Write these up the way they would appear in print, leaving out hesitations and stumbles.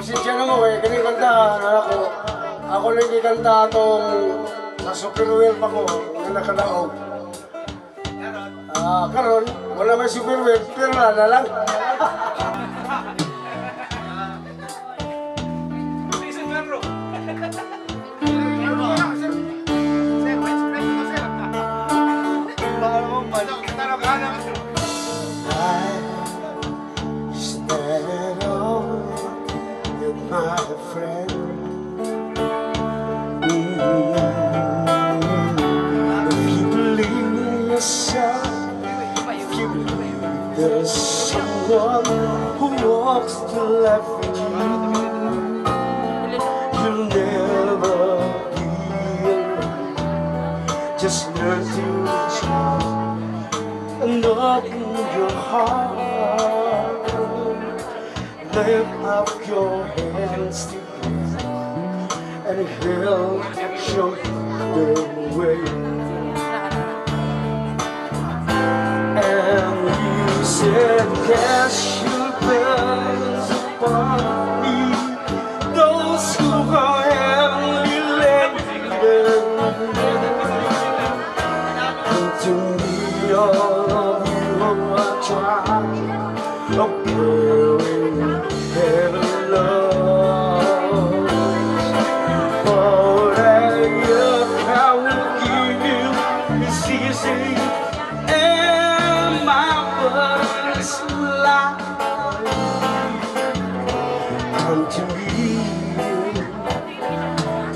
pasensya na mo kani kanta ako. Ako lang gikanta atong sa Superwheel pa ko nga nakadaog. Karon wala may Superwheel pero na lang. My friend, if you believe in yourself, if you believe there's someone who walks to life with you, you'll never be alone. Just learn to reach out and open your heart. Lift up your hands to Him, and He'll show you the way. And you said, cast your burdens upon me, those who are heavily laden. Come to me, all of you who are trying, heaven loves. For I will give you is easy, and my burdens light. Come to me,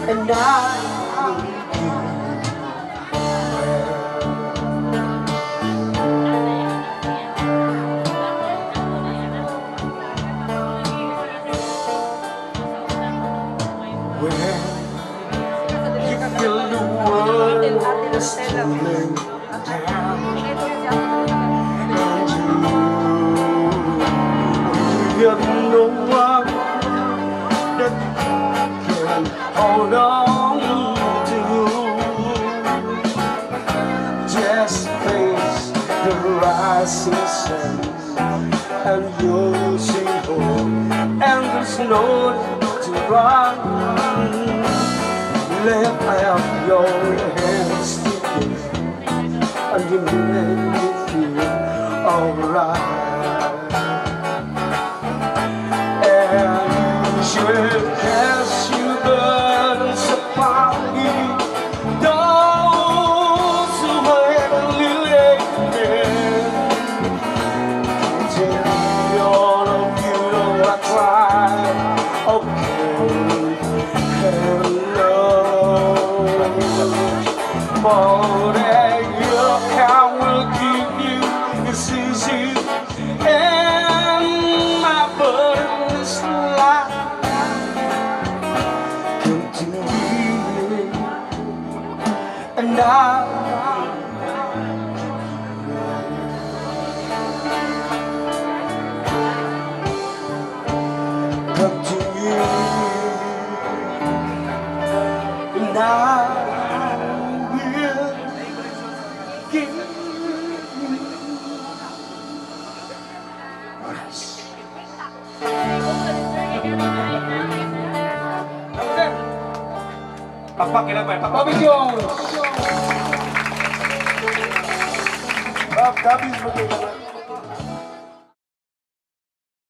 and I will give you. You have no one that can hold on to. Just face the rising sun, and you'll see home, and there's no need to run. Lift up your hands together, and you make me feel alright. And you should cast your burdens upon me, those who are heavily laden. Tell me all of you know I tried. Okay, hello. For that your I will give you is easy, and my burden is light. Come to me, and come to me, and I will give you rest. Pakpak ilang ba? Bobby Jones! Bob, Davis,